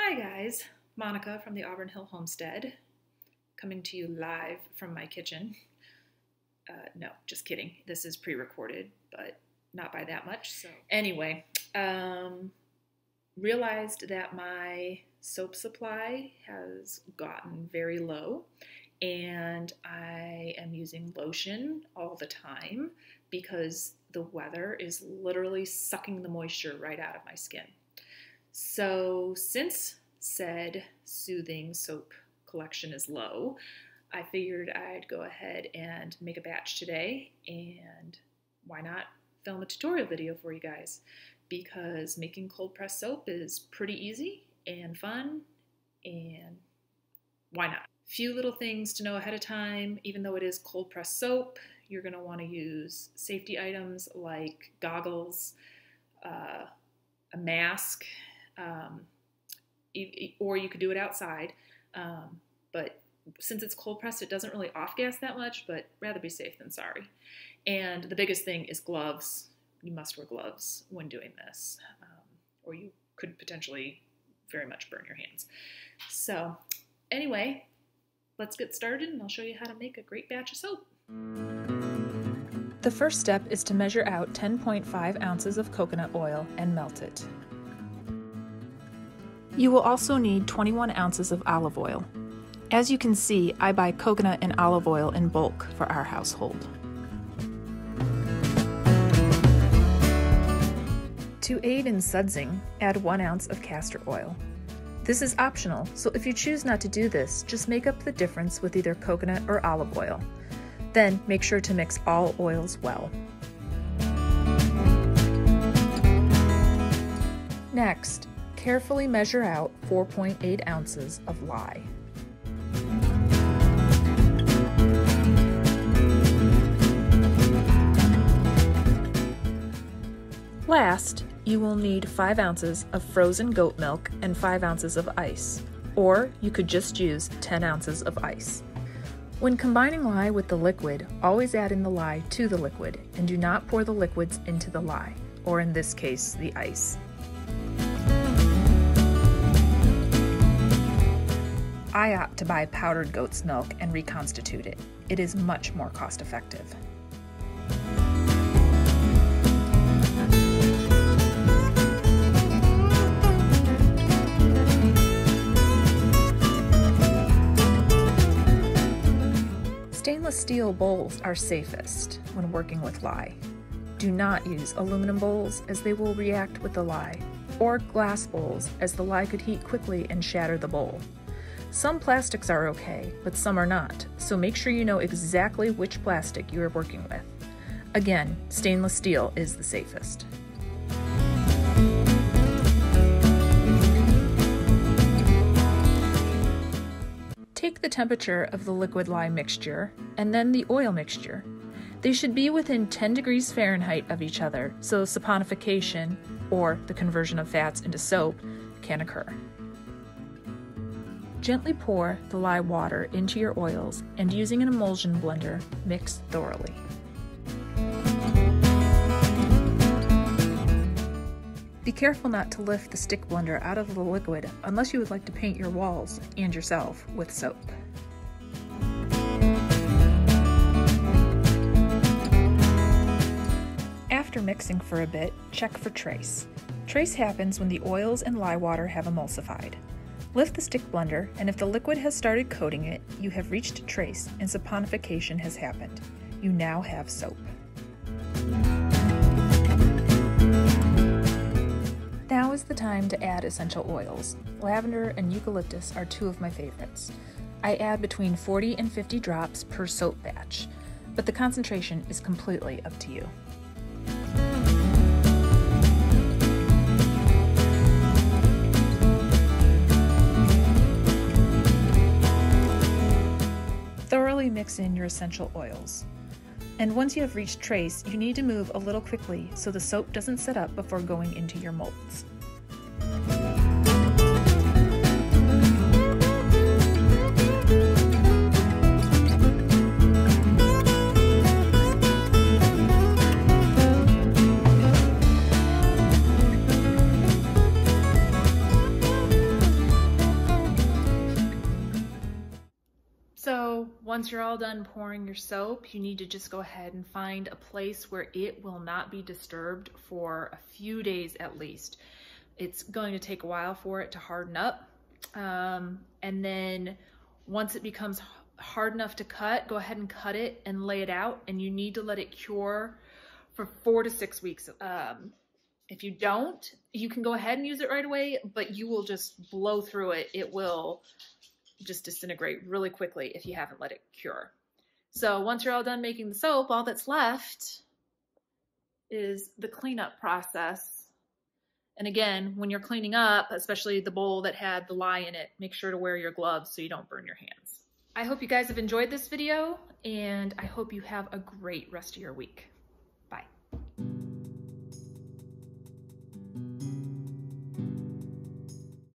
Hi guys, Monica from the Auburn Hill Homestead, coming to you live from my kitchen. No, just kidding. This is pre-recorded, but not by that much. So anyway, realized that my soap supply has gotten very low, and I am using lotion all the time because the weather is literally sucking the moisture right out of my skin. So since said soothing soap collection is low, I figured I'd go ahead and make a batch today, and why not film a tutorial video for you guys, because making cold press soap is pretty easy and fun, and why not? Few little things to know ahead of time. Even though it is cold press soap, you're going to want to use safety items like goggles, a mask, or you could do it outside, but since it's cold pressed, it doesn't really off gas that much, but rather be safe than sorry. And the biggest thing is gloves. You must wear gloves when doing this, or you could potentially very much burn your hands. So anyway, let's get started and I'll show you how to make a great batch of soap. The first step is to measure out 10.5 ounces of coconut oil and melt it. You will also need 21 ounces of olive oil. As you can see, I buy coconut and olive oil in bulk for our household. To aid in sudsing, add 1 ounce of castor oil. This is optional, so if you choose not to do this, just make up the difference with either coconut or olive oil. Then make sure to mix all oils well. Next, carefully measure out 4.8 ounces of lye. Last, you will need 5 ounces of frozen goat milk and 5 ounces of ice, or you could just use 10 ounces of ice. When combining lye with the liquid, always add in the lye to the liquid, and do not pour the liquids into the lye, or in this case, the ice. I opt to buy powdered goat's milk and reconstitute it. It is much more cost effective. Stainless steel bowls are safest when working with lye. Do not use aluminum bowls as they will react with the lye, or glass bowls as the lye could heat quickly and shatter the bowl. Some plastics are okay, but some are not, so make sure you know exactly which plastic you are working with. Again, stainless steel is the safest. Take the temperature of the liquid lye mixture and then the oil mixture. They should be within 10 degrees Fahrenheit of each other so saponification, or the conversion of fats into soap, can occur. Gently pour the lye water into your oils and using an emulsion blender, mix thoroughly. Be careful not to lift the stick blender out of the liquid unless you would like to paint your walls and yourself with soap. After mixing for a bit, check for trace. Trace happens when the oils and lye water have emulsified. Lift the stick blender, and if the liquid has started coating it, you have reached a trace and saponification has happened. You now have soap. Now is the time to add essential oils. Lavender and eucalyptus are two of my favorites. I add between 40 and 50 drops per soap batch, but the concentration is completely up to you. Thoroughly mix in your essential oils. And once you have reached trace, you need to move a little quickly so the soap doesn't set up before going into your molds. Once you're all done pouring your soap, you need to just go ahead and find a place where it will not be disturbed for a few days at least. It's going to take a while for it to harden up. And then once it becomes hard enough to cut, go ahead and cut it and lay it out, and you need to let it cure for 4 to 6 weeks. If you don't, you can go ahead and use it right away, but you will just blow through it. It will just disintegrate really quickly if you haven't let it cure. So once you're all done making the soap, all that's left is the cleanup process. And again, when you're cleaning up, especially the bowl that had the lye in it, make sure to wear your gloves so you don't burn your hands. I hope you guys have enjoyed this video, and I hope you have a great rest of your week.